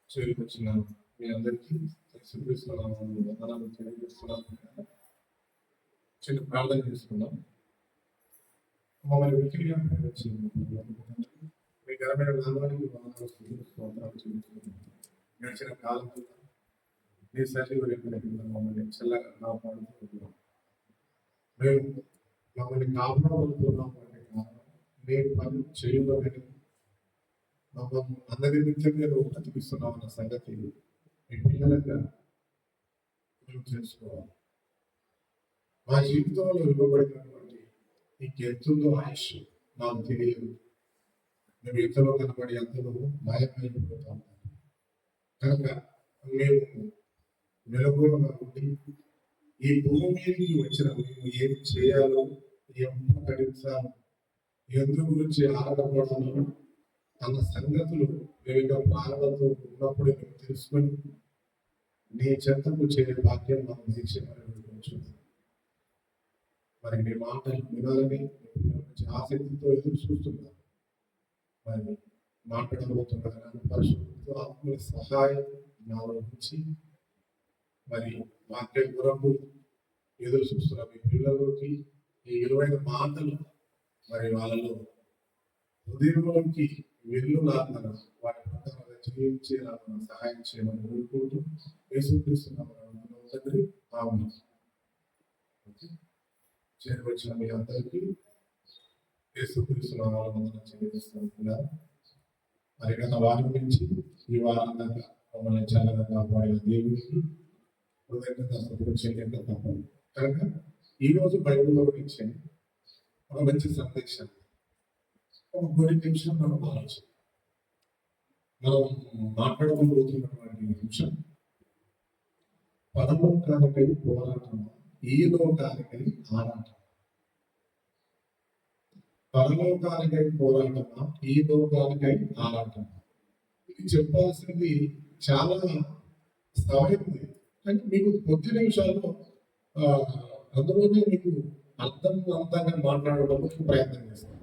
చేరుకొచ్చిన మీ అందరికీ వందనాలు తెలియజేస్తున్నాం. చిన్న ప్రార్థన చేసుకున్నాం. మమ్మల్ని వ్యక్తిగా మీ ఘనమైన నామానికి గడిచిన కాలం మీ సజీవులు మమ్మల్ని చల్లగా కాపాడుతున్నాం. మేము మమ్మల్ని కాపాడుతున్నాం అంటే కారణం మేము పని చేయబోదని మమ్మల్ని అందరి నిత్యం మీద బతికిస్తున్నాం అన్న సంగతి మీ పిల్లలుగా మేము తెలుసుకోవాలి. మా జీవితంలో ఇవ్వబడినటువంటి నీకు ఎంతుందో ఆయుష్ మాకు తెలియదు. మేము ఎంతలో కనబడి ఎంతలో మాయమైపోతాం. కనుక మేము మెలకువగా ఉండి ఈ భూమి మీదకి వచ్చిన మేము ఏం చేయాలో, ఏం ప్రకటించాలో, ఎందు గురించి ఆడపడాలో అన్న సంగతులు మేము ప్రాణంతో ఉన్నప్పుడు మేము తెలుసుకొని నీ చెంతకు చేరే భాగ్యం మనం దయచేయమని. మరి మీ మాటలు వినాలని ఆసక్తితో ఎదురు చూస్తున్నాను. మరి మాట్లాడబోతున్నారు పరిశుద్ధ ఆత్మ సహాయం నాలో నుంచి మరి వాక్యం కొరకు ఎదురు చూస్తున్న మీ పిల్లలకి ఈ విలువైన మాటలు మరి వాళ్ళలో హృదయంలోకి వెలుగులాగా వాటి ప్రకారంగా జీవించేలాగా సహాయం చేయమని కోరుకుంటూ యేసుక్రీస్తున్నాము తండ్రి. ఆమేన్. చేరువచ్చిన మీ అందరికీ యేసుక్రీస్తున్నాము వందనాలు తెలియజేస్తున్నాం. మరి గత వారం నుంచి ఈ వారం దాకా మమ్మల్ని చల్లగా కాపాడిన దేవుడికి కృతజ్ఞతలు చెల్లించక తప్పదు. కనుక ఈరోజు బైబిల్లో ఇచ్చే ఒక మంచి సందేశం ఒక కొన్ని నిమిషం మనం ఆలోచన మనం మాట్లాడుకోబోతున్నటువంటి అంశం పరలోకానికై పోరాటం, ఈ లోకానికై ఆరాటం. పరలోకానికై పోరాటమా, ఈ లోకానికై ఆరాటం. ఇది చెప్పాల్సింది చాలా సమయం ఉంది. అంటే మీకు కొద్ది నిమిషాల్లో అందులోనే మీకు అర్థంగా మాట్లాడడానికి ప్రయత్నం చేస్తాను.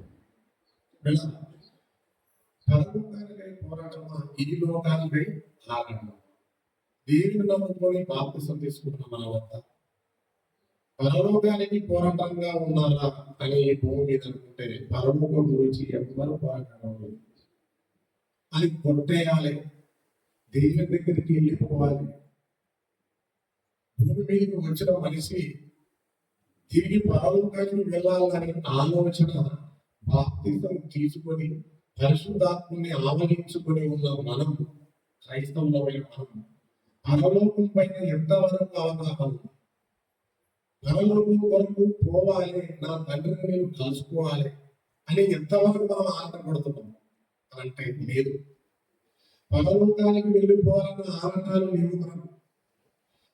పరలోకానికై పోరాటమా, ఈ లోకానికై ఆరాటం. దేవుని నమ్ముకొని బాప్తిసం తీసుకుంటున్న మనమంతా పరలోకానికి పోరాటంగా ఉన్నారా అని భూమి మీద అనుకుంటే పరలోకం గురించి ఎవరు పోరాటం లేదు. అది కొట్టేయాలి, దేవుని దగ్గరికి వెళ్ళిపోవాలి. భూమి మీదకి వచ్చిన మనిషి తిరిగి పరలోకానికి వెళ్ళాలని ఆలోచన బాప్తిసం తీసుకొని పరిశుద్ధాత్మని ఆవరించుకొని ఉన్న మనం క్రైస్తవులమైన మనం పరలోకం పైన ఎంతవరకు అవగాహన, పరలోకం వరకు పోవాలి, నా తండ్రిని నేను కలుసుకోవాలి అని ఎంతవరకు మనం ఆనందపడుతున్నాం అంటే లేదు. పరలోకానికి వెళ్ళిపోవాలన్న ఆనందాలు లేవు. మనం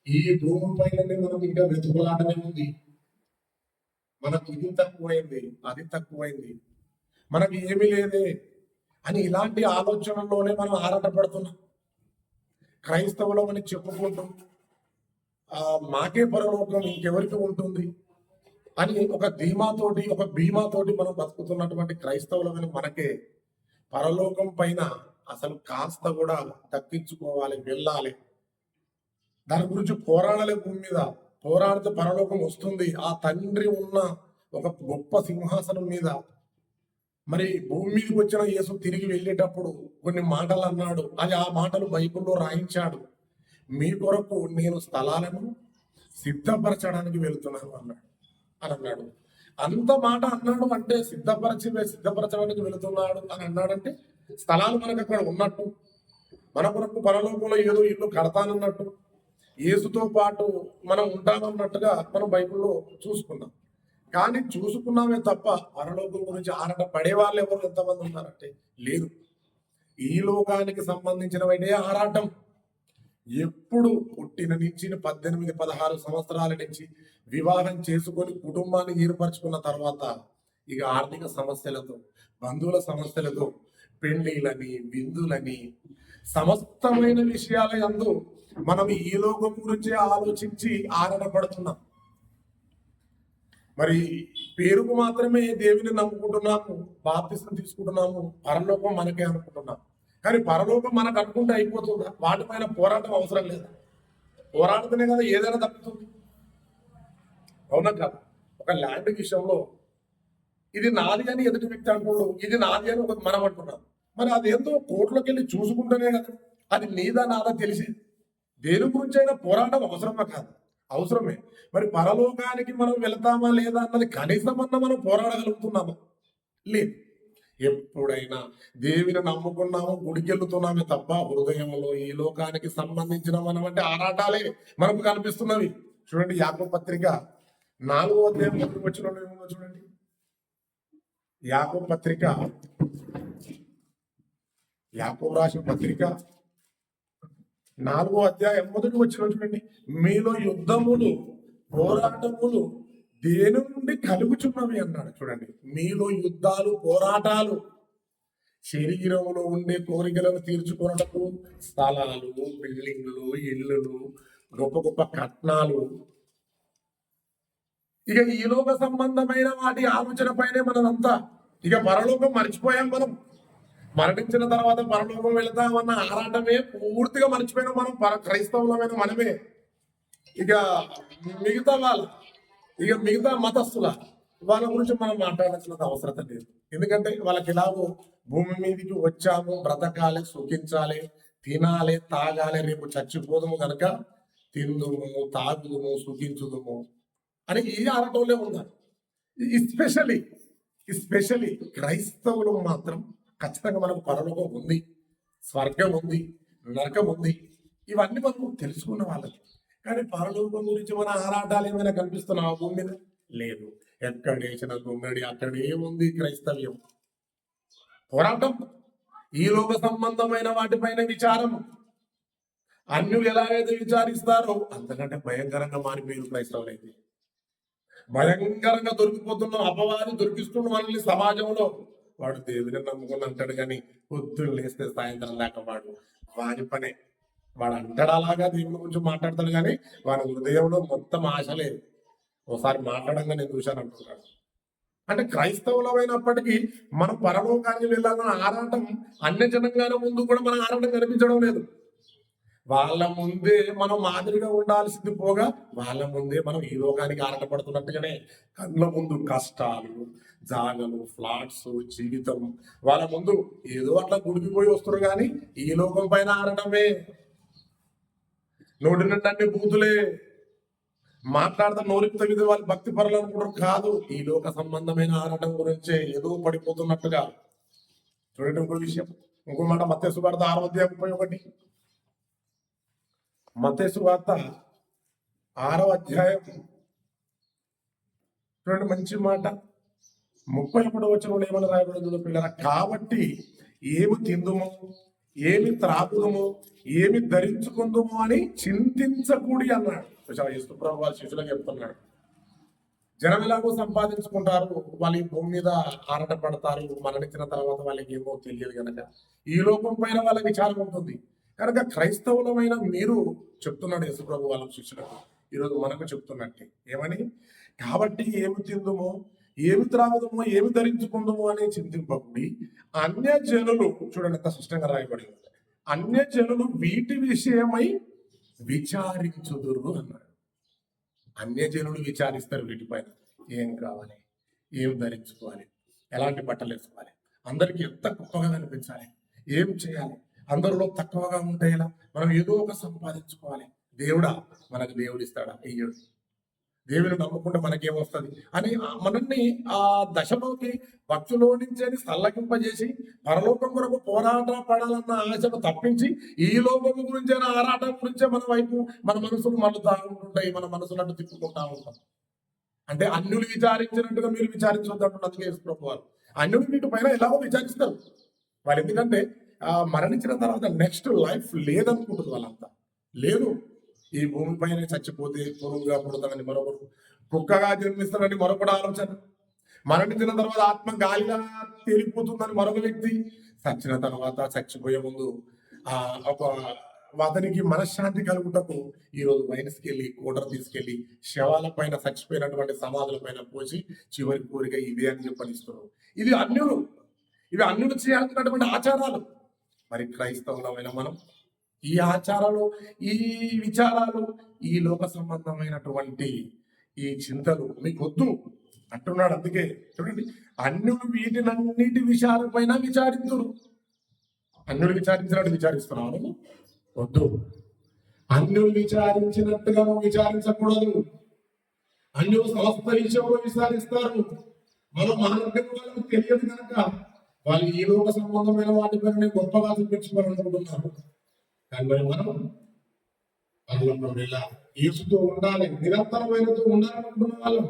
ఈ భూమి పైననే మనం ఇంకా వెతుకులాటనే ఉంది. మనకు ఇది తక్కువైంది, అది తక్కువైంది, మనకి ఏమీ లేదే అని ఇలాంటి ఆలోచనల్లోనే మనం ఆరాటపడుతున్నాం. క్రైస్తవులమని చెప్పుకుంటూ మాకే పరలోకం ఇంకెవరికి ఉంటుంది అని ఒక ధీమాతోటి, ఒక భీమాతోటి మనం బతుకుతున్నటువంటి క్రైస్తవులమని మనకే పరలోకం పైన అసలు కాస్త కూడా దక్కించుకోవాలి, వెళ్ళాలి, దాని గురించి పోరాడాలి. భూమి మీద పోరాడితే పరలోకం వస్తుంది. ఆ తండ్రి ఉన్న ఒక గొప్ప సింహాసనం మీద మరి భూమి మీదకి వచ్చిన యేసు తిరిగి వెళ్ళేటప్పుడు కొన్ని మాటలు అన్నాడు. అది ఆ మాటలు బైబిల్లో రాయించాడు. మీ కొరకు నేను స్థలాలను సిద్ధపరచడానికి వెళుతున్నాను అన్నాడు. అంత మాట అన్నాడు అంటే సిద్ధపరచడానికి వెళుతున్నాడు అని అన్నాడంటే స్థలాలు మనకు అక్కడ ఉన్నట్టు, మన కొరకు పరలోకంలో ఏదో ఇల్లు కడతానన్నట్టు, యేసుతో పాటు మనం ఉంటామన్నట్టుగా మనం బైబిల్లో చూసుకున్నాం. కానీ చూసుకున్నామే తప్ప పరలోకం గురించి ఆరాట పడే వాళ్ళు ఎవరు ఎంతమంది ఉన్నారంటే లేదు. ఈ లోకానికి సంబంధించినవైతే ఆరాటం ఎప్పుడు పుట్టిన నుంచి 18-16 సంవత్సరాల నుంచి వివాహం చేసుకొని కుటుంబాన్ని ఏర్పరచుకున్న తర్వాత ఇక ఆర్థిక సమస్యలతో, బంధువుల సమస్యలతో, పెళ్లిలని, విందులని, సమస్తమైన విషయాల యందు మనం ఈ లోకం గురించి ఆలోచించి ఆరాటపడుతున్నాం. మరి పేరుకు మాత్రమే దేవుని నమ్ముకుంటున్నాము, బాప్తిసం తీసుకుంటున్నాము, పరలోకం మనకే అనుకుంటున్నాం. కానీ పరలోకం మనకు అనుకుంటే అయిపోతుందా? వాటిపైన పోరాటం అవసరం లేదా? పోరాడుతూనే కదా ఏదైనా తప్పుతుంది. అవునా కాదు? ఒక ల్యాండ్ విషయంలో ఇది నాది అని ఎదుటి వ్యక్తి అంటున్నాడు, ఇది నాది అని ఒక మనం అంటున్నాం. మరి అదేందో కోర్టులోకి వెళ్ళి చూసుకుంటేనే కదా అది నీదా నాదా తెలిసి. దేని గురించి అయినా పోరాటం అవసరమా కాదు? అవసరమే. మరి పరలోకానికి మనం వెళ్తామా లేదా అన్నది కనీసం అన్న మనం పోరాడగలుగుతున్నామా? లేదు. ఎప్పుడైనా దేవుని నమ్ముకున్నాము, గుడికెళ్తున్నామే తప్ప హృదయంలో ఈ లోకానికి సంబంధించిన మనం అంటే ఆరాటాలే మనకు కనిపిస్తున్నవి. చూడండి, యాకోబు పత్రిక 4వ అధ్యాయం 1వ వచనంలో ఏముందో చూడండి. యాకోబు పత్రిక, యాకోబు రాసిన పత్రిక 4వ అధ్యాయం 1వ వచనం చూడండి. మీలో యుద్ధములు, పోరాటములు దేని నుండి కలుగుచున్నవి అన్నాడు. చూడండి, మీలో యుద్ధాలు, పోరాటాలు శరీరంలో ఉండే కోరికలను తీర్చుకున్నటకు స్థలాలు, బిల్డింగ్లు, ఇల్లులు, గొప్ప గొప్ప కట్నాలు, ఇక ఈ లోక సంబంధమైన వాటి ఆలోచన పైనే మనదంతా. ఇక పరలోకం మర్చిపోయాం మనం. మరణించిన తర్వాత పరలోకం వెళతామన్న ఆరాటమే పూర్తిగా మర్చిపోయినాం మనం. క్రైస్తవులమైన మనమే. ఇక మిగతా మతస్థుల వాళ్ళ గురించి మనం మాట్లాడాల్సిన అవసరం లేదు. ఎందుకంటే వాళ్ళకి ఎలాగో భూమి మీదకి వచ్చాము, బ్రతకాలి, సుఖించాలి, తినాలి, తాగాలి, రేపు చచ్చిపోదుము కనుక తిందుము, తాగుదుము, సుఖించుదుము అని ఈ ఆరాటంలో ఉన్నారు. ఎస్పెషల్లీ క్రైస్తవులు మాత్రం ఖచ్చితంగా మనకు పరలోకం ఉంది, స్వర్గం ఉంది, నరకం ఉంది, ఇవన్నీ మనం తెలుసుకున్న వాళ్ళకి. కానీ పరలోకం గురించి మన ఆరాటాలు ఏమైనా కనిపిస్తున్నావా భూమి మీద? లేదు. ఎక్కడేసిన గొంగడి అక్కడే ఉంది క్రైస్తవ్యం. పోరాటం, ఈ లోక సంబంధమైన వాటిపైన విచారం. అన్యులు ఎలాగైతే విచారిస్తారో అంతకంటే భయంకరంగా మారిపోయారు క్రైస్తవులైతే. భయంకరంగా దొరికిపోతున్నాం. అపవాది దొరికిస్తున్న మనల్ని సమాజంలో. వాడు దేవుని నమ్ముకుని అంటాడు కానీ పొద్దున్న లేస్తే సాయంత్రం దాకా వాడి పనే. వాడు అంటాడు అలాగా దేవుని గురించి మాట్లాడతాడు కానీ వాడి హృదయంలో మొత్తం ఆశ లేదు. ఒకసారి మాట్లాడంగా నేను చూశాను అంటున్నాడు. అంటే క్రైస్తవులమైనప్పటికీ మనం పరలోకానికి వెళ్ళాలన్న ఆరాటం అన్య జనంగానే ముందు కూడా మన ఆరాటం కనిపించడం లేదు. వాళ్ళ ముందే మనం మాదిరిగా ఉండాల్సింది పోగా వాళ్ళ ముందే మనం ఈ లోకానికి ఆరాటపడుతున్నట్టుగానే కళ్ళ ముందు కష్టాలు, జాగలు, ఫ్లాట్స్, జీవితం వాళ్ళ ముందు ఏదో అట్లా గుడికిపోయి వస్తారు కానీ ఈ లోకం పైన ఆడటమే. నోటి నిండి బూతులే మాట్లాడతా, నోరిపుత మీద వాళ్ళు భక్తి పరులు అనుకుంటారు. కాదు, ఈ లోక సంబంధమైన ఆరాటం గురించే ఏదో పడిపోతున్నట్టుగా. చూడండి ఇంకో విషయం, ఇంకో మాట, మత్తయి సువార్త 6వ అధ్యాయం 31. మత్తయి సువార్త 6వ అధ్యాయం చూడండి, మంచి మాట. 31వ వచనంలో ఏమని రాయబడిందో పిల్లరా, కాబట్టి ఏమి తిందుము, ఏమి త్రాగుదము, ఏమి ధరించుకుందుము అని చింతించకూడి అన్నాడు. యేసుప్రభువు వారి శిష్యులకు చెప్తున్నాడు. జనం ఎలాగో సంపాదించుకుంటారు, వాళ్ళు ఈ భూమి మీద ఆరాటపడతారు, మరణించిన తర్వాత వాళ్ళకి ఏమో తెలియదు కనుక ఈ లోకం పైన వాళ్ళ విచారం ఉంటుంది. కనుక క్రైస్తవులమైన మీరు చెప్తున్నాడు యేసుప్రభువు వాళ్ళ శిష్యులకు, ఈరోజు మనకు చెప్తున్నట్టే ఏమని, కాబట్టి ఏమి తిందుమో, ఏమి త్రాగుదమో, ఏమి ధరించుకుందామో అని చింతింపకుడి. అన్య జనులు, చూడండి ఎంత స్పష్టంగా రాయబడి ఉంది, అన్య జనులు వీటి విషయమై విచారించుదురు అన్నాడు. అన్య జనులు విచారిస్తారు వీటిపైన. ఏం కావాలి, ఏం ధరించుకోవాలి, ఎలాంటి బట్టలు వేసుకోవాలి, అందరికీ ఎంత గొప్పగా కనిపించాలి, ఏం చేయాలి, అందరిలో తక్కువగా ఉంటాయేలా, మనం ఏదో ఒక సంపాదించుకోవాలి. దేవుడా, మనకు దేవుడు ఇస్తాడా? ఇయ్యడు. దేవుని నమ్ముకుంటే మనకేమొస్తుంది అని మనల్ని ఆ దశలోకి భక్తులో నుంచి సల్లకింపజేసి పరలోకం కొరకు పోరాట పడాలన్న ఆశను తప్పించి ఈ లోకం గురించే ఆరాటం గురించే మన వైపు మన మనసులు మళ్ళుతా ఉంటుంటాయి, మన మనసులట్టు తిప్పుకుంటా ఉంటాం. అంటే అన్యులు విచారించినట్టుగా మీరు విచారించవద్దు అంటున్నది యేసుప్రభువు వారు. అన్యులు వీటి పైన ఎలాగో విచారిస్తారు వాళ్ళు. ఎందుకంటే మరణించిన తర్వాత నెక్స్ట్ లైఫ్ లేదనుకుంటుంది వాళ్ళంతా. లేదు, ఈ భూమి పైన చచ్చిపోతే పురుగుగా పుడతానని మరొకరు, కుక్కగా జన్మిస్తానని మరొకటి ఆలోచన, మరణించిన తర్వాత ఆత్మ గాలిగా తేలిపోతుందని మరొక వ్యక్తి, చచ్చిన తర్వాత చచ్చిపోయే ముందు ఒక అతనికి మనశ్శాంతి కలుగుటకు ఈరోజు వైన్స్కి వెళ్ళి కూడరు తీసుకెళ్లి శవాల పైన చచ్చిపోయినటువంటి సమాధుల పైన పోసి చివరి కోరిక ఇదే అని చెప్పనిస్తున్నారు. ఇది అన్యులు, ఇవి అన్యులు చేయాల్సినటువంటి ఆచారాలు. మరి క్రైస్తవులమైన మనం ఈ ఆచారాలు, ఈ విచారాలు, ఈ లోక సంబంధమైనటువంటి ఈ చింతలు మీకు వద్దు అంటున్నాడు. అందుకే చూడండి, అన్యులు వీటినన్నిటి విషయాలపైన విచారించురు. అన్యులు విచారించినట్టు విచారిస్తున్నాను వద్దు. అన్యులు విచారించినట్టుగా నువ్వు విచారించకూడదు. అన్యులు సమస్త విషయంలో విచారిస్తారు. మనం మార్గం వాళ్ళకు తెలియదు కనుక వాళ్ళు ఈ లోక సంబంధమైన వాటిపైన గొప్పగా చూపించుకోవాలనుకుంటున్నారు. కానీ మరి మనం ఇలా యేసుతో ఉండాలి, నిరంతరమైనతో ఉండాలనుకుంటున్న వాళ్ళం.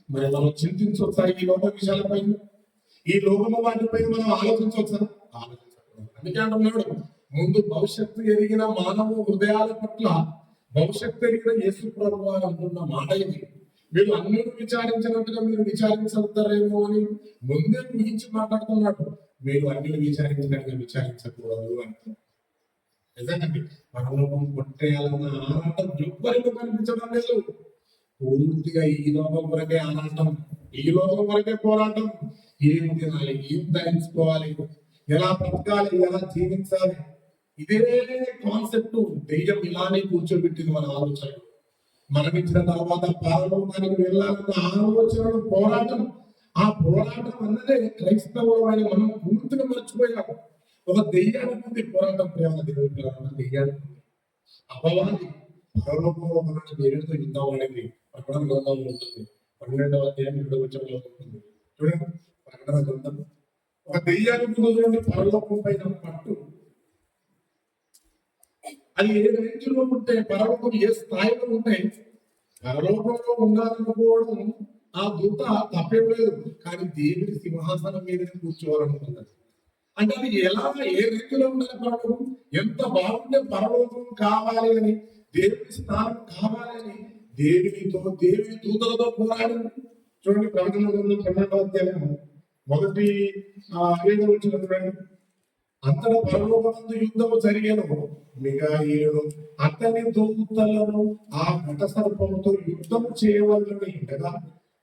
మరి మనం చింతించవచ్చా ఈ లోక విషయాలపైన? ఈ లోకము వాటిపైన మనం ఆలోచించవచ్చా? ఆలోచించకూడదు. అందుకే అంటున్నాడు, ముందు భవిష్యత్తు ఎరిగిన మానవ హృదయాల పట్ల భవిష్యత్తు ఎరిగిన యేసు ప్రభువు అంటున్న మాట ఇది. మీరు అన్నిటి విచారించినట్టుగా మీరు విచారించవుతారేమో అని ముందే ఊహించి మాట్లాడుతున్నాడు. మీరు అన్నిటి విచారించినట్టుగా విచారించకూడదు అంటున్నారు. నిజంగాండి, పరలోకం కొట్టేయాలన్న ఆరాటం ఎవ్వరికీ కనిపించడం లేదు. పూర్తిగా ఈ లోకం వరకే ఆరాటం, ఈ లోకం వరకే పోరాటం. ఏం తినాలి, ఏం ధరించుకోవాలి, ఎలా బ్రతకాలి, ఎలా జీవించాలి, ఇదే కాన్సెప్ట్ దెయ్యం ఇలానే కూర్చోబెట్టింది మన ఆలోచనలు. మరణించిన తర్వాత పరలోకానికి వెళ్ళాలన్న ఆలోచనలు, పోరాటం. ఆ పోరాటం అన్నదే క్రైస్తవమైన మనం పూర్తిగా మర్చిపోయాము. ఒక దెయ్యానికి ఉంది పోరాటం, ప్రేమ దేవుడి దెయ్యానికి ఉంది. అపవాది పరలోకంలో మనకి దేవుడితో యుద్ధం అనేది ప్రకటన గ్రంథంలో ఉంటుంది. 12వ అధ్యాయం 7వ వచనంలో ఉంటుంది. చూడండి, ప్రకటన గ్రంథం. ఒక దెయ్యానికి చూడండి పరలోకం పైన పట్టు. అది ఏ రేంజ్లో ఉంటే, పరలోకం ఏ స్థాయిలో ఉంటే, పరలోకంలో ఉండాలనుకోవడం ఆ దూత తప్పేం లేదు. కానీ దేవుడి సింహాసనం మీద కూర్చోవాలనుకున్నది. అంటే అది ఎలా, ఏ రీతిలో ఉండాలి పరలోకం? ఎంత బాగుంటే పరలోకం కావాలి అని, దేవుడి స్థానం కావాలి అని దేవునితో, దేవుని దూతలతో పోరాడు. చూడండి, ప్రకటన గ్రంథం 12వ అధ్యాయం 1-7 వచనం. అంతటా పరలోకమందు యుద్ధము జరిగెను. మిఖాయేలు అతని దూతలను ఆ ఘట సర్పముతో యుద్ధము చేయవలెనని ఉండగా,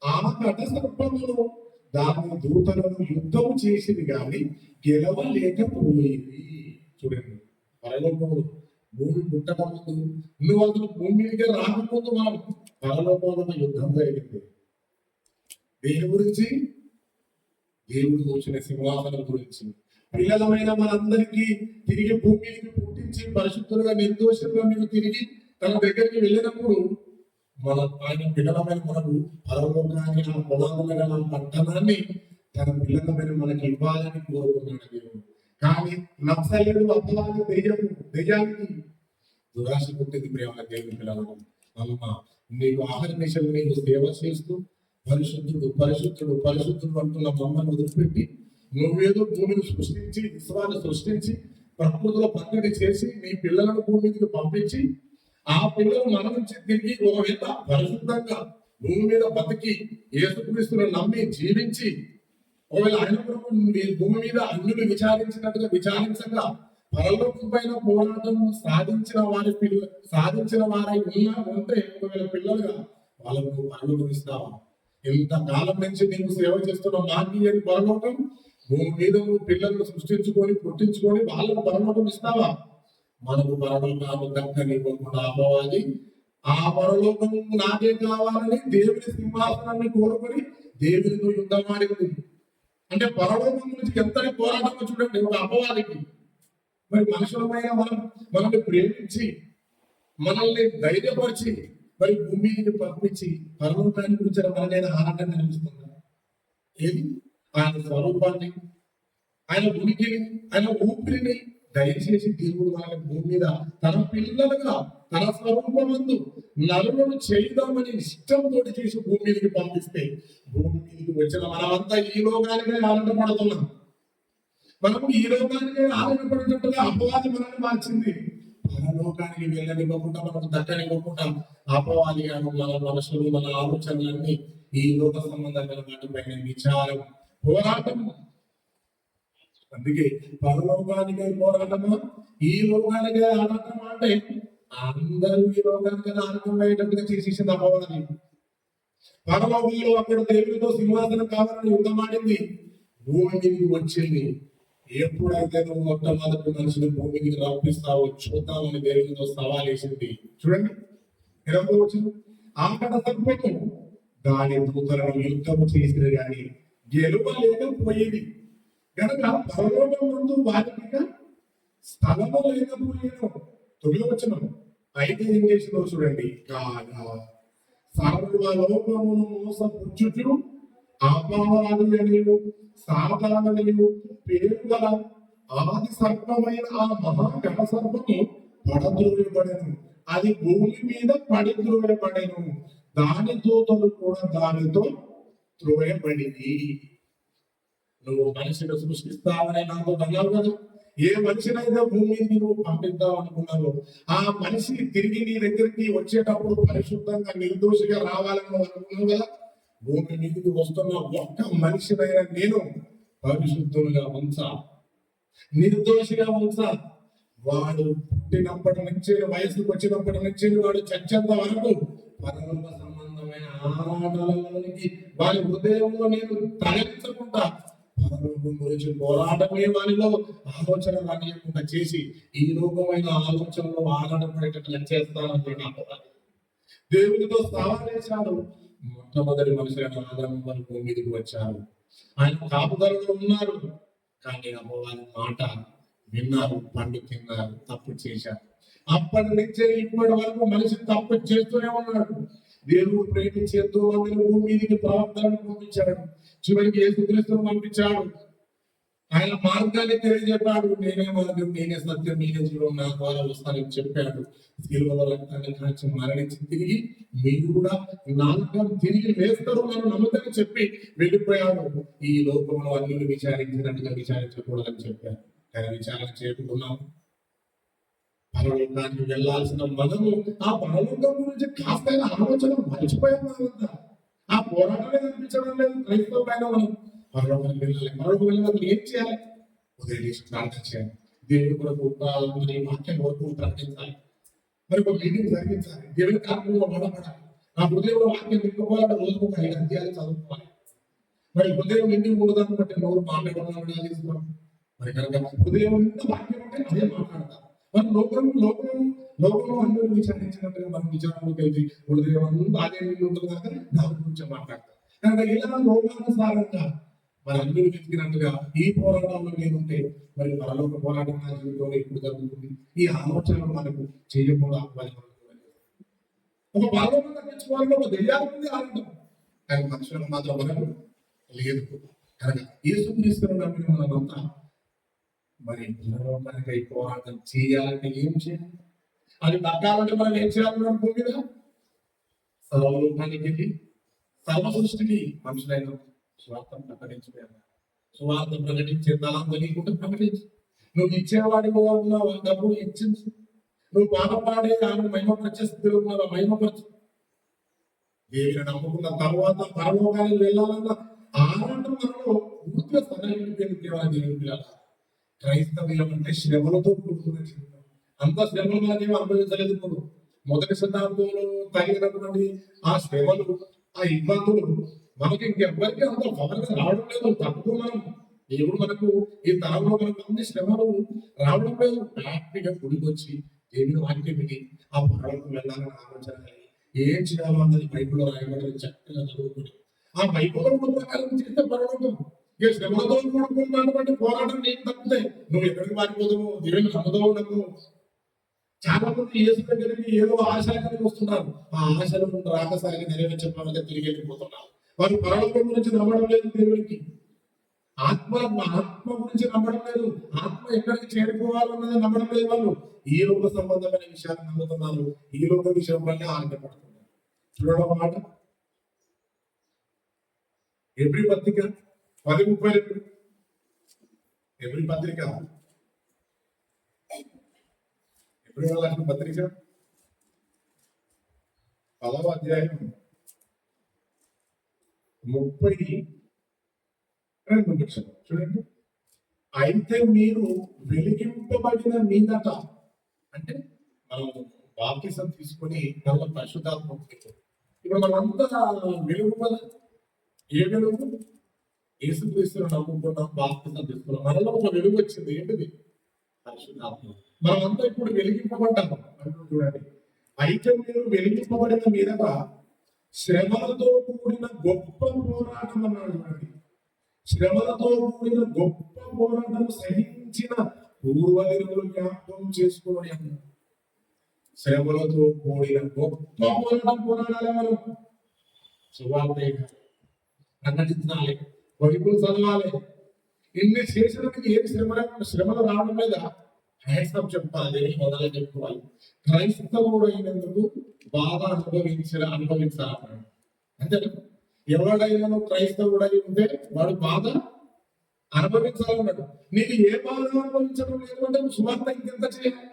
ఆ ఘట సర్పమును దాని దూతలను యుద్ధము చేసింది కానీ గెలవలేకపోయింది. చూడండి, పరలోకములు భూమి పుట్టక ముందు, నువ్వు అసలు భూమి మీదకి రాకముందు మనం పరలోకంలో యుద్ధం జరిగింది. దేని గురించి? దేవుడు కూర్చునే సింహాసనం గురించి. పిల్లలమైన మనందరికీ తిరిగి భూమికి పుట్టించి పరిశుద్ధులుగా, నిర్దోషంగా మీరు తిరిగి తన దగ్గరికి వెళ్ళినప్పుడు ఆయన పిల్లలమైన మనకు పరలోకాన్ని, ఆ పొలాలమైన మన పట్టణాన్ని తన పిల్లలమైన మనకి ఇవ్వాలని కోరుకున్నాడు దేవుడు. కానీ నక్సలేడు, అపవాది, దెయ్యానికి దురాశ పుట్టింది. ప్రేమ దేవుని పిల్లలను, అమ్మ నీకు ఆహార నిశలు నీకు సేవ చేస్తూ పరిశుద్ధుడు పరిశుద్ధుడు పరిశుద్ధుడు అంటున్న మమ్మల్ని వదిలిపెట్టి నువ్వేదో భూమిని సృష్టించి, విశ్వాన్ని సృష్టించి, ప్రకృతిలో పక్కడి చేసి నీ పిల్లలను భూమి మీదకి పంపించి, ఆ పిల్లలు మన నుంచి తిరిగి ఒకవేళ పరిశుద్ధంగా భూమి మీద బతికి యేసుక్రీస్తును నమ్మి జీవించి, ఒకవేళ ఆయన భూమి మీద అన్యులు విచారించినట్టుగా విచారించగా పరలోకం పైన పోరాటం సాధించిన వారై ఉంటే ఒకవేళ పిల్లలుగా వాళ్ళకు పరలోకం ఇస్తావా? ఇంతకాలం నుంచి నీకు సేవ చేస్తున్న మాకి అని పరలోకం, భూమి మీద నువ్వు పిల్లలను సృష్టించుకొని పుట్టించుకొని వాళ్ళకు పరలోకం ఇస్తావా? మనకు పరలోకాలు దక్కనివ్వకుండా అపవాది ఆ పరలోకం నాకే కావాలని దేవుని సింహాసనాన్ని కోరుకొని దేవునితో యుద్ధమాడింది. అంటే పరలోకం గురించి ఎంతటి పోరాటం చూడండి ఒక అపవాదికి. మరి మనుషులమైన మనల్ని ప్రేమించి, మనల్ని ధైర్యపరిచి, మరి భూమికి పంపించి పరలోకాన్ని గురించి మనకైనా ఆనందంగా అనిపిస్తుంది. ఏది? ఆయన స్వరూపాన్ని, ఆయన ఉనికిని, ఆయన ఊపిరిని దయచేసి దేవుడు వాళ్ళ భూమి మీద తన పిల్లలుగా తన స్వరూపమందు నలుగురు చేద్దామని ఇష్టంతో చేసి భూమి మీదకి పంపిస్తే, భూమి మీదకి వచ్చిన మనమంతా ఈ లోకానికే ఆనందపడుతున్నాం. మనము ఈ లోకానికే ఆనందపడినట్టుగా అపవాది మనల్ని మార్చింది. పరలోకానికి వెళ్ళనివ్వకుండా, మనకు దక్కనివ్వకుండా అపవాది మన మనసులు, మన ఆలోచనలన్నీ ఈ లోక సంబంధమైన వాటిపైన విచారం, పోరాటం. అందుకే పరలోకానికే పోరాటమా, ఈ లోకానికే ఆరాటమా? అంటే అందరూ ఈ లోకానికి ఆనందమయ్యేటట్టుగా చేసేసింది అమ్మవారిని. పరలోకంలో అక్కడ దేవుడితో సింహాసనం కావాలని యుద్ధమాడింది. భూమికి వచ్చింది. ఎప్పుడైతే నువ్వు మొట్టమొదటి మనుషులు భూమికి రప్పిస్తావో చూద్దామని దేవుడితో సవాల్ వేసింది. చూడండి ఎలా వచ్చింది. ఆకడ సర్పము దాని దూతలను యుద్ధము చేసింది కానీ గెలువలేకపోయేది కనుక పరలోకం ముందు వారికి స్థలము లేకపోయేను. 9వ వచనం. అయితే ఏం చేసిందో చూడండి. కాగా సర్వలోకమును మోసపుచ్చుచు అపవాదియనియు సాతానునియు పేరు గల ఆది సర్పమైన ఆ మహాఘట సర్పము పడద్రోయబడెను. అది భూమి మీద పడిద్రోయబడెను. దాని దూతలు కూడా దానితో త్రోయబడింది. నువ్వు మనిషిని సృష్టిస్తావని నాతో అన్నావు కదా. ఏ మనిషినైతే భూమి మీద నువ్వు పంపిద్దాం అనుకున్నావు, ఆ మనిషి తిరిగి నీ దగ్గరికి వచ్చేటప్పుడు పరిశుద్ధంగా నిర్దోషిగా రావాలని నువ్వు అనుకున్నావు కదా. భూమి మీదకి వస్తున్న ఒక్క మనిషినైనా నేను పరిశుద్ధులుగా ఉంచా, నిర్దోషిగా ఉంచా. వాడు పుట్టినప్పటి నుంచి వయసుకు వచ్చినప్పటి నుంచి వాడు చచ్చేంత వరకు పరలోక సంబంధమైన ఆరాధనలోనికి వారి హృదయంలో నేను తరలించకుండా పరలోకం గురించి పోరాటమే వారిలో ఆలోచన రానియకుండా చేసి ఈ రూపమైన ఆలోచనలో ఆరాటపడేటట్లు చేస్తానన్నాడు. దేవునితో సవాలేశాడు. మొట్టమొదటి మనుషులైన ఆదాము వారు భూమి మీదకి వచ్చారు. ఆయన కాపుదలలో ఉన్నారు. కానీ అమ్మవారి మాట విన్నారు, పండు తిన్నారు, తప్పు చేశారు. అప్పటి నుంచే ఇప్పటి వరకు మనిషి తప్పు చేస్తూనే ఉన్నాడు. దేవుడు ప్రేమించి ఎంతో మందిని భూమి మీదకి ప్రవక్తలను పంపించాడు. చివరికి యేసుక్రీస్తును పంపించాడు. ఆయన మార్గాన్ని తెలియజెప్పాడు. నేనే మార్గం, నేనే సత్యం, నేనే జీవం, నా ద్వారా వస్తానని చెప్పాడు. శిలువలో రక్తాన్ని కాల్చి మరణించి తిరిగి మీరు కూడా నాలుగు తిరిగి వేస్తారు మనం నమ్మకని చెప్పి వెళ్ళిపోయాడు. ఈ లోకంలో అన్యులు విచారించినట్టుగా విచారించకూడదని చెప్పారు. కానీ విచారణ చేయకుంటున్నాం. పరలోకానికి వెళ్లాల్సిన మనము ఆ పరలోకం గురించి కాస్త ఆలోచన మర్చిపోయాం. ఆ పోరాటమే కనిపించడం లేదు. క్రైస్తవ పైన మనం పరలోకానికి వెళ్ళాలి. పరలోకం వెళ్ళినప్పుడు ఏం చేయాలి? ఉదయం లేచి ప్రార్థన చేయాలి. దేవుడి కొరకు వాక్యం వరకు ప్రకటించాలి. మరి ఒక మీటింగ్ జరిగించాలి. దేవుడి కార్యంలో వాడబడాలి. ఆ హృదయంలో వాక్యం నింపుకోవాలంటే రోజుకు ఒక 5 అధ్యాయాలు చదువుకోవాలి. మరి హృదయం నిండి ఉండదాన్ని బట్టి నోరు మాట్లాడడం తీసుకోవాలి. మరి కనుక హృదయం నిండా వాక్యం అంటే అదే మాట్లాడతారు. మరి లోకంలో అందరూ విచారించినట్టుగా మనం విచారణలోకి వెళ్తే హృదయం అంతా అదే ఉంటుంది కనుక దాని గురించి మాట్లాడతాం. కనుక ఇలా లోకానుసారంగా మరి అందరూ వెతికినట్టుగా ఈ పోరాటంలో నేనుంటే మరి పరలోక పోరాటం నా జీవితంలో ఎప్పుడు జరుగుతుంది? ఈ ఆలోచనలు మనకు చేయకుండా ఒక పరలోకం తగ్గించుకోవాలని ఒక దెయ్యాలకి ఆనందం, కానీ మనుషులకు మాత్రం మనకు లేదు. కనుక యేసుక్రీస్తును నమ్మిన మనమంతా మరి పరలోకానికి పోరాటం చేయాలంటే ఏం చేయాలి? అది దక్కాలంటే మనం ఏం చేయాలన్నాం? భూమి మీద సర్వలోకానికి వెళ్ళి సర్వ సృష్టికి మనుషులైన స్వార్థం ప్రకటించలేదు. స్వార్థ ప్రకటించే తలం తెలియకుండా ప్రకటించు. నువ్వు ఇచ్చేవాడిగా ఉన్నావు, డబ్బులు ఇచ్చించు. నువ్వు బాధపడే ఆమె మహిమపరిచే స్థితిలో ఉన్నావు, మహిమపరచు. దేవుని నమ్ముకున్న తర్వాత పరలోకానికి వెళ్ళాలన్న ఆనందం మనలో పూర్తిగా సరైన దేవుని క్రైస్తవ్యం అంటే శ్రమలతో కూడుకున్న జీవితం. అంత శ్రమలు మనకేమో అనుభవించలేదు. ఇప్పుడు మొదటి శతాబ్దంలో తగినటువంటి ఆ శ్రమలు, ఆ ఇబ్బందులు మనకి ఇంకెవ్వరికి అంత పవన్గా రావడం లేదు. తక్కువ మనం దేవుడు మనకు ఈ తరంలో మనకు అన్ని శ్రమలు రావడం లేదు. హ్యాపీగా గుడికి వచ్చి దేవుని వాక్యం విని ఆ పరలోకం వెళ్ళాలని ఆలోచన కలిగి ఏం చేయాలో అన్నది బైబిల్లో రాయబడి చక్కగా చదువుకుని ఆ బైబిల్లో ప్రకారం చేస్తే పరలోకం. ఇక శ్రమలతో కూడుకున్నటువంటి పోరాటం నీకు తప్పితే నువ్వు ఎక్కడికి మారిపోతావు? దేవుని నమ్మదవు నమ్ము. చాలా మంది యేసు దగ్గరికి ఏదో ఆశలు కలిగి వస్తున్నారు. ఆ ఆశలు రాకసారి నెరవేర్చడానికి తిరిగి వెళ్ళిపోతున్నారు. వారు పరలోకం గురించి నమ్మడం లేదు. దేవునికి ఆత్మ గురించి నమ్మడం లేదు. ఆత్మ ఎక్కడికి చేరుకోవాలన్నది నమ్మడం లేదు. వాళ్ళు ఈ లోక సంబంధమైన విషయాలు నమ్ముతున్నారు. ఈ లోక విషయం వల్ల ఆనందపడుతున్నారు. చూడడం మాట ఎవ్రీ పత్రిక 10:32 ఎవ్రీ పత్రిక ఎప్పుడు రాసిన పత్రిక 10వ అధ్యాయం 32 చూడండి. అయితే మీరు వెలిగింపబడిన మీదట, అంటే మనం బాప్తిసం తీసుకొని మళ్ళీ పరిశుద్ధాత్మ పొందుతాం. ఇప్పుడు మనంతా వెలుగు కదా, ఏ వెలుగు? యేసుక్రీస్తును నమ్ముకున్నాం, బాప్తిసం తీసుకున్నాం, మనలో ఒక వెలుగు వచ్చింది. ఏంటిది? పరిశుద్ధాత్మ. మనమంతా ఇప్పుడు వెలిగింపబడ్డాము అంటూ చూడండి. అయితే మీరు వెలిగింపబడిన మీదట శ్రమలతో కూడిన గొప్ప పోరాటం అన్నాడు. చూడండి, శ్రమలతో కూడిన గొప్ప పోరాటం సహించిన పూర్వదినములు జ్ఞాపకం చేసుకోండి అన్నాడు. శ్రమలతో కూడిన గొప్ప పోరాటం పోరాడాలి. మనం సువార్త ప్రకటించాలి, బైబిల్ చదవాలి. ఇన్ని చేసినందుకు ఏమి శ్రమలు రావడం మీద క్రైస్తవం చెప్పాలి, మొదలు చెప్పుకోవాలి. క్రైస్తవుడు అయినందుకు బాధ అనుభవించాలన్నాడు. అంతే. ఎవడైనా క్రైస్తవుడై ఉంటే వాడు బాధ అనుభవించాలన్నాడు. నీకు ఏ బాధ అనుభవించడం లేదు అంటే నువ్వు సువార్త ఇంకెంత చేయాలి?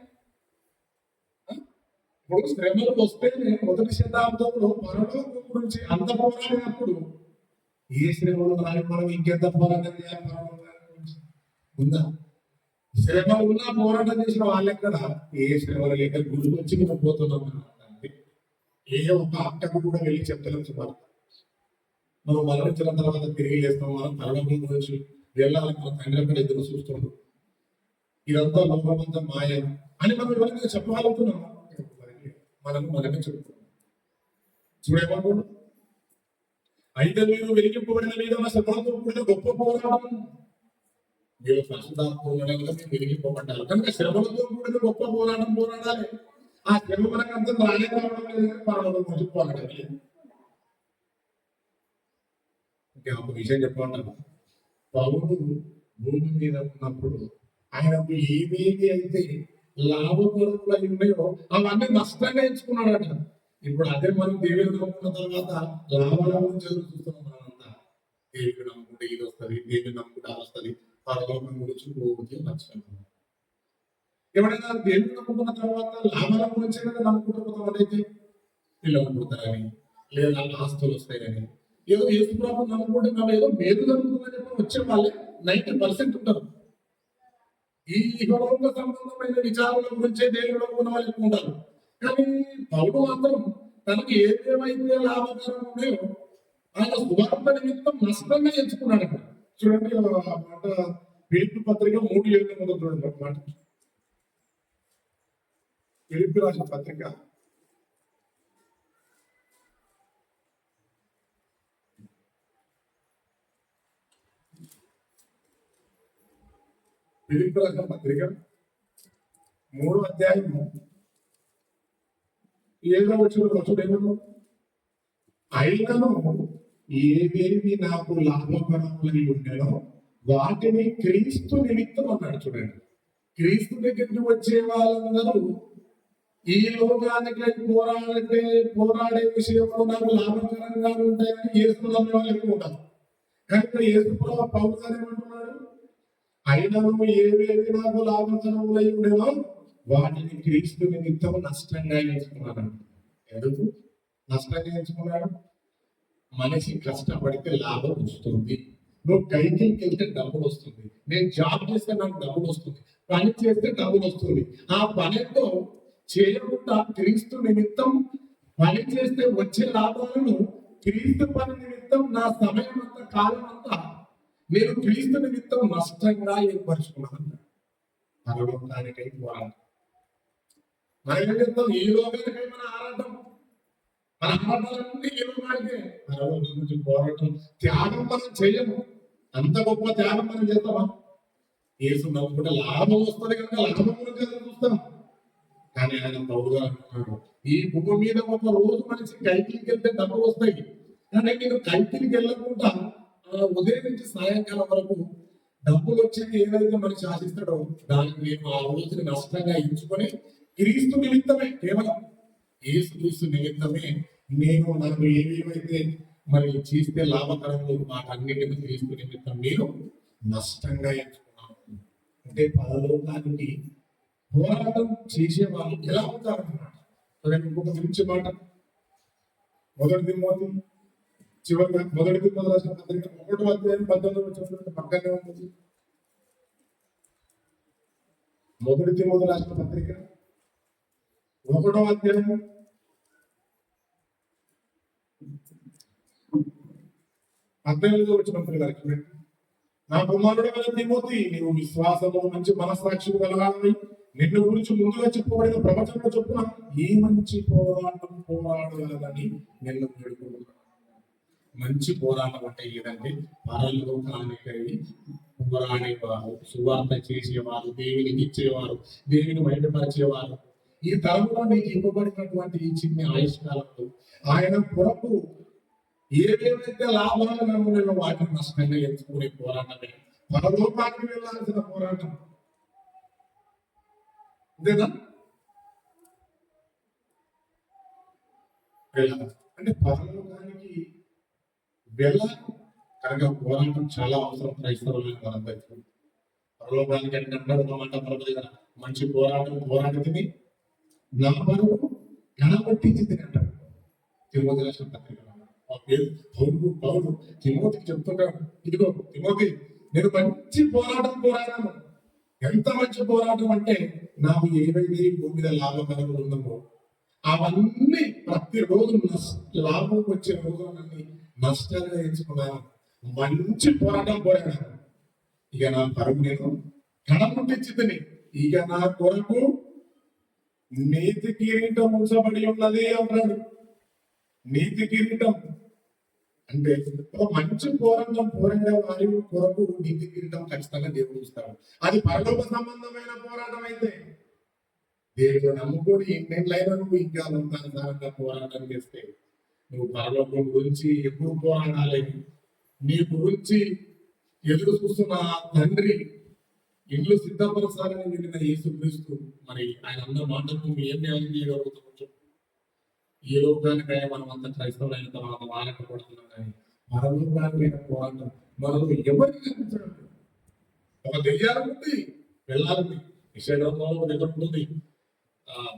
ఇప్పుడు శ్రమలు వస్తేనే మొదటి శతాబ్దంలో పరలోకం గురించి అంత పోరాడినప్పుడు ఏ శ్రమలు రాని మనం ఇంకెంత పోరాటం చేయాలి? ఉందా? శ్రమ ఉన్నా పోరాటం చేసిన వాళ్ళెక్కడ? ఏ శ్రమలు లేక గుడికొచ్చి మనం పోతున్నాం. ఏ ఒక్క అక్కకు కూడా వెళ్ళి చెప్తలేం సుమారు. మనం మరణించిన తర్వాత తిరిగి లేస్తాం, మనం పరలోకం గురించి వెళ్ళాలని మన తండ్రి అక్కడ ఎదురు చూస్తున్నాం. ఇదంతా లోకమంతా మాయ అని మనం ఎవరైనా చెప్పగలుగుతున్నాం? మనమే చెప్తున్నాం. చూడేమనుకోండి. అయితే మీరు వెలిగింపబడిన మీద శ్రమలతో కూడిన గొప్ప పోరాటం. మీరు పరిశుద్ధాత్మగా మీరు వెలిగింపబడ్డారు కనుక శ్రమలతో కూడిన గొప్ప పోరాటం పోరాడాలి. ఆ శ్రమ మనకు అంత రాలే కావడం లేదు, పర్వాలేదు మర్చిపోవాలి. ఇంకా ఒక విషయం చెప్పమంటారు. పౌరుడు భూమి మీద ఉన్నప్పుడు ఆయనకు ఏవేవి అయితే లాభపరులు అయి ఉన్నాయో అవన్నీ నష్టంగా ఎంచుకున్నాడట. ఇప్పుడు అదే మనం దేవుడు నమ్ముకున్న తర్వాత లాభాల గురించి చూస్తున్నాం. మనంతా దేవుడు నమ్ముకుంటే ఇది వస్తుంది, దేవుడు నమ్ముకుంటే వస్తుంది, పరలోకం గురించి పోతే మర్చిపోతున్నాం. ఎవరైనా దేవుడు నమ్ముకున్న తర్వాత లాభాల గురించి నమ్ముకుంటూ పోతామంటే పిల్లలు పుడతారని, లేదా ఆస్తులు వస్తాయని, ఏదో యేసు ప్రభు నమ్ముకుంటే మనం ఏదో మేలు జరుగుతుందని చెప్పి వచ్చే వాళ్ళే 90% ఉంటారు. ఈ లోక సంబంధమైన విచారాల గురించే దేవుడు నమ్ముకున్న వాళ్ళు ఎక్కువ ఉంటారు. కానీ పౌరుడు మాత్రం తనకి ఏదేమైతే లాభకరం ఉన్నాయో ఆయన సువార్త నిమిత్తం నష్టంగా ఎంచుకున్నాడు. చూడండి ఆ మాట ఫిలిప్పీ పత్రిక 3:7 చూడండి. మాట ఫిలిప్పీ రాసిన పత్రిక 3:7 అయినను ఏవేవి నాకు లాభకరములై ఉండేనో వాటిని క్రీస్తు నిమిత్తం అన్నాడు. చూడండి, క్రీస్తు దగ్గరికి వచ్చే వాళ్ళందరూ ఈ లోకానికి పోరాడే విషయంలో నాకు లాభకరంగా ఉంటాయని యేసు నమ్మే వాళ్ళు ఎక్కువ ఉంటారు. కనుక యేసు పౌలు గారు ఏమంటున్నాడు? అయినను ఏవేవి నాకు లాభకరములై ఉండేనో వాటిని క్రీస్తు నిమిత్తం నష్టంగా ఎంచుకున్నాడు. ఎందుకు నష్టంగా ఎంచుకున్నాడు? మనిషి కష్టపడితే లాభం వస్తుంది. నువ్వు కైకిల్కి వెళ్తే డబ్బులు వస్తుంది. నేను జాబ్ చేస్తే నాకు డబ్బులు వస్తుంది. పని చేస్తే డబ్బులు వస్తుంది. ఆ పనితో చేయకుండా క్రీస్తు నిమిత్తం పని చేస్తే వచ్చే లాభాలను క్రీస్తు పని నిమిత్తం నా సమయం అంతా కాలం అంతా నేను క్రీస్తు నిమిత్తం నష్టంగా ఏర్పరుచుకున్నాను. పరలోకానికై పోరాటం. మనం ఏం చేస్తాం? ఈ లోకానికై మన ఆరాటం, మన ఆరాటాలన్నీ ఈ లోకానికే. పరలోకం గురించి పోరాటం, త్యాగం మనం చేయము. అంత గొప్ప త్యాగం మనం చేస్తామా? యేసు నమ్ముకుంటే లాభం వస్తుంది కనుక లాభం గురించి చూస్తాం. కానీ ఆయన పౌరుగా అంటున్నాడు, ఈ భూమి మీద ఒక రోజు మనిషి కైకిలికి వెళ్తే డబ్బులు వస్తాయి. కానీ నేను కైకిలికి వెళ్ళకుండా ఉదయం నుంచి సాయంకాలం వరకు డబ్బులు వచ్చేది ఏదైతే మనిషి ఆశిస్తాడో దానికి నేను ఆ రోజుని నష్టంగా ఎంచుకొని క్రీస్తు నిమిత్తమే, కేవలం యేసుక్రీస్తు నిమిత్తమే నేను నాకు ఏమేమైతే మరి చేస్తే లాభకరంలో వాటన్నిటిని క్రీస్తు నిమిత్తం నేను నష్టంగా ఎంచుకున్నాను. అంటే పరలోకానికి పోరాటం చేసే వాళ్ళు ఎలా ఉంటారన్నమాట. ఇంకొక గురించి మాట మొదటి తిమోతి చివరిగా మొదటి తిమోతి రాసిన పత్రిక 1:18 పక్కనే ఉంటుంది. మొదటి తిమోతి రాసిన పత్రిక ఒకటో అధ్యాయం 18వ వచనం పిల్లలకి, నా కుమారుడైన తిమోతి, నీవు విశ్వాసము మంచి మనస్సాక్షి కలగాలని నిన్ను గురించి ముందుగా చెప్పబడిన ప్రవచనం చొప్పున ఈ మంచి పోరాటం పోరాడగలదని నిన్ను వేడుకుంటున్నాను. మంచి పోరాటం అంటే ఏదంటే పరలోకానికై పోరాడేవారు, సువార్త చేసేవారు, దేవునికి ఇచ్చేవారు, దేవుని బయటపరిచేవారు. ఈ తరంలో నీకు ఇవ్వబడినటువంటి ఈ చిన్న ఆయుష్కాలంలో ఆయన కొరకు ఏవేవైతే లాభాలు నమ్ములేవో వాటిని నష్టంగా ఎంచుకునే పోరాటమే పరలోకానికి వెళ్ళాల్సిన పోరాటం. అంతేనా? వెళ్ళాలి అంటే పరలోకానికి వెళ్ళాలి కనుక పోరాటం చాలా అవసరం క్రైస్తవులకు. మనందరికీ పరలోకానికి అంటే ఒక మాట పరపతి కదా, మంచి పోరాటం పోరాటతిని నా వరకు గణపట్టించింది అంటారు తిరుమతి రాసిన పత్రిక. పౌరుడు తిమోతికి చెప్తుంటాడు, ఇదిగో తిమోతి, నేను మంచి పోరాటం పోరాడాను. ఎంత మంచి పోరాటం అంటే నాకు ఏవైతే భూమి మీద లాభకరములు ఉందో అవన్నీ ప్రతిరోజు లాభం వచ్చే రోజులన్నీ నష్టాలుగా ఎంచుకున్నాను. మంచి పోరాటం పోరాడాను. ఇక నా పరుగు నేను కడముట్టించింది. ఇక నా కొరకు నీతి కిరీటం ఉంచబడి ఉన్నది అన్నాడు. నీతి కిరీటం అంటే ఒక మంచి పోరాటం పోరాడే వారి కొరకు నీతి కిరీటం ఖచ్చితంగా దేవుడు ఇస్తాడు. అది పరలోక సంబంధమైన పోరాటం అయితే దేవుడు నమ్ముకొని ఎన్నెళ్ళైనా నువ్వు ఇంకా నూతనంగా పోరాటం చేస్తే నువ్వు పరలోకం గురించి ఎప్పుడు పోరాడాలి? నీ గురించి ఎదురు చూస్తున్న తండ్రి ఇల్లు సిద్ధపరచాలని వెళ్ళిన యేసుక్రీస్తు మరి ఆయన అన్న మాటకు నువ్వు ఏం న్యాయం చేయగలుగుతావు? ఈ లోకానికై మనం అంత క్రైస్తవులైన తర్వాత వాడకపోతున్నాం, కానీ పరలోకానికైన పోరాటం మనలో ఎవరికి కనిపించడం. ఒక దెయ్యాలు ఉంది, వెళ్ళాలి నిషేధంలో దగ్గర ఉంటుంది.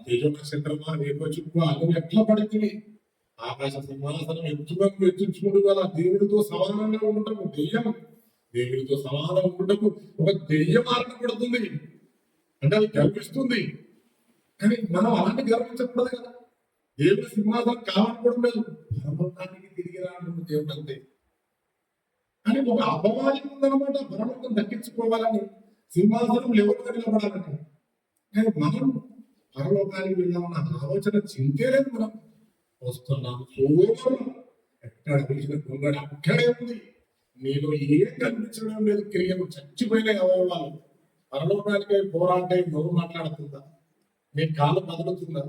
తేజ నక్షత్రమా, రేపు చుట్టూ అన్ని ఎట్లా పడుతుంది. ఆకాశ సింహాసనం ఎత్తుగా ఎత్తించుకుంటూ గల దేవుడితో సమానంగా ఉండటము దెయ్యం. దేవుడితో సమానం ఉండటము ఒక దెయ్యం ఆటపడుతుంది అంటే అది గర్విస్తుంది. కానీ మనం అలాంటి గర్వించకూడదు కదా. దేవుడి సింహాసనం కావాలనుకోవడం లేదు, పరలోకానికి తిరిగి రావడం దేవుడు అంతే. అని ఒక అపవాదం ఉందన్నమాట, పరలోకం దక్కించుకోవాలని, సింహాసనం ఎవరు నిలబడాలంటే. కానీ మనం పరలోకానికి వెళ్ళామన్న ఆలోచన చింతే లేదు. మనం వస్తున్నాం, ఎక్కడ పిలిచిన కొంగడ అక్కడే ఉంది. నీలో ఏం కనిపించడం లేదు, క్రియలు చచ్చిపోయిన అవయవాలు. పరలోకానికి పోరాటే నోరు మాట్లాడుతుందా? నీ కాలు కదులుతుందా?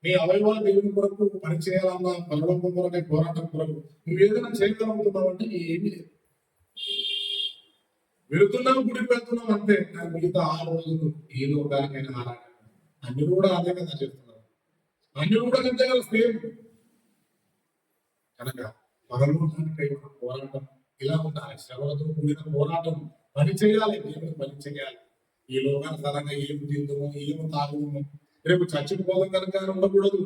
నీ అవయవాలు దేవుని కొరకు పనిచేయాలన్న పరలోకం కొరకే పోరాటం కొరకు నువ్వు ఏదైనా చేయగలుగుతున్నావు అంటే ఏమీ లేదు. వెళుతున్నావు, గుడికి వెళ్తున్నావు అంతే. కానీ మిగతా 6 రోజులు ఏ లోకానికైనా ఆరాటం. అన్ని కూడా అదే కదా చేస్తున్నారు, అన్ని కూడా అంతే కదా సేమ్. కనుక పరలోకానికై పోరాటం ఇలా ఉండాలి. శ్రమలతో కూడిన పోరాటం, పని చేయాలి, దేవుని పని చేయాలి. ఈ లోకానుసారంగా ఏం తిందుము, ఏం తాగుము, రేపు చచ్చిపోదాం కనుక ఉండకూడదు.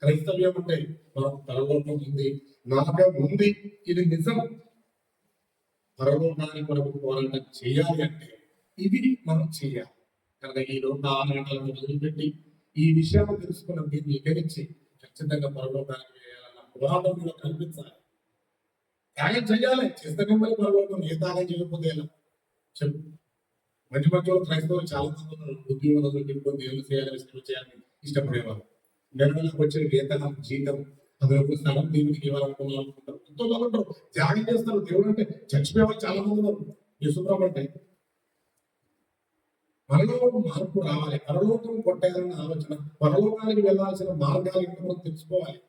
క్రైస్తవ్యం అంటే మనం పరలోకం ఉంది, నరకం ఉంది, ఇది నిజం. పరలోకానికి కొరకు పోరాటం చేయాలి అంటే ఇవి మనం చేయాలి. కనుక ఈ లోక ఆరాటాలను వదిలిపెట్టి ఈ విషయాన్ని తెలుసుకున్న దీన్ని వివరించి ఖచ్చితంగా పరలోకానికి వేయాలన్న పోరాటం కూడా కనిపించాలి. త్యాగం చేయాలి, చేస్తేనే మరి పరలోకం. ఏ త్యాగం చేయకపోతే ఎలా చెప్పు. మంచి మంచి క్రైస్తవులు చాలా మంది ఉన్నారు, ఉద్యోగాలు పెట్టుకొని దేవుడు చేయాలని చేయాలని ఇష్టపడేవారు. నెలకు వచ్చే వేతనం, జీతం, అందులో స్థలం దేవుడికి ఇవ్వాలనుకున్నారు. ఎంతో మంది ఉంటారు, త్యాగం చేస్తారు. దేవుడు అంటే చచ్చిపోయేవాళ్ళు చాలా మంది ఉన్నారు. యేసుప్రభు అంటే మనలో మార్పు రావాలి. పరలోకం కొట్టాలన్న ఆలోచన, పరలోకానికి వెళ్ళాల్సిన మార్గాలు మనం తెలుసుకోవాలి.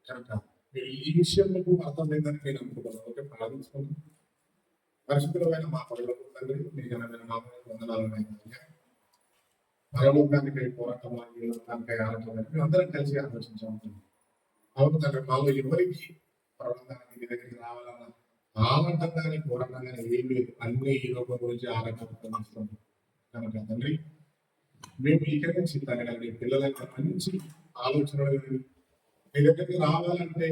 కనుక మీరు ఈ విషయం మీకు అర్థమైందని నేను అనుకుంటున్నాను. ఓకే, ప్రారంభించుకోండి. పరిశుద్ధమైన మా పరలోక తండ్రి, మీ ఘనమైన నామమునకు వందనాలు. పరలోకానికి పోరాటం, ఈ లోకానికి ఆరాటం అందరం కలిసి ఆలోచించాము. అవును తండ్రి, మాలో ఎవరికి పరలోకానికి మీ దగ్గరికి రావాలన్న ఆరాటం కానీ పోరాటం కానీ ఏం లేదు. అన్ని ఈ లోకం గురించి ఆరాటం కనుక తండ్రి, మేము ఇక్కడి నుంచి తండ్రి పిల్లలకి మంచి ఆలోచనలు మీ దగ్గరికి రావాలంటే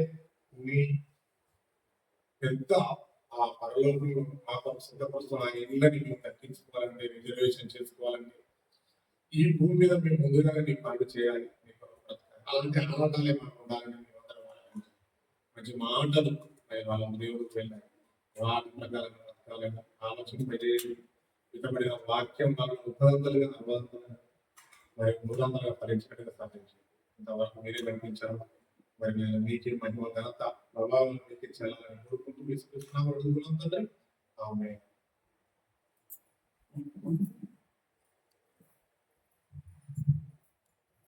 మీ పెద్ద ఆ పరలోకంలో సిద్ధపరుస్తున్న ఆ ఇళ్ళని మేము తగ్గించుకోవాలంటే, రిజర్వేషన్ చేసుకోవాలంటే ఈ భూమి మీద మేము ముందుగా నీ పనులు చేయాలి, నీ కొరకు బ్రతకాలి. అలాంటి అలవాటాలే మాకు ఉండాలని మేమందరం ఆలోచించాం. మంచి మాటలు మరి వాళ్ళ దేవుడికి వెళ్ళాలి, వాటి ప్రకారం బ్రతకాలని ఆలోచన పెట్టి ఇతబడిన వాక్యం వాళ్ళ ఉపదంతలుగా అర్థవంతంగా మరి మూలంగా ఫలించినట్టుగా సాధించి ఇంతవరకు మీరే నడిపించారు. మరి నేను మీకే మహిమ ఘనత ప్రభావం మీకు చెల్లాలని కోరుకుంటూ విశ్వసిస్తున్నాము అడుగుతున్నాం తండ్రి. ఆమేన్.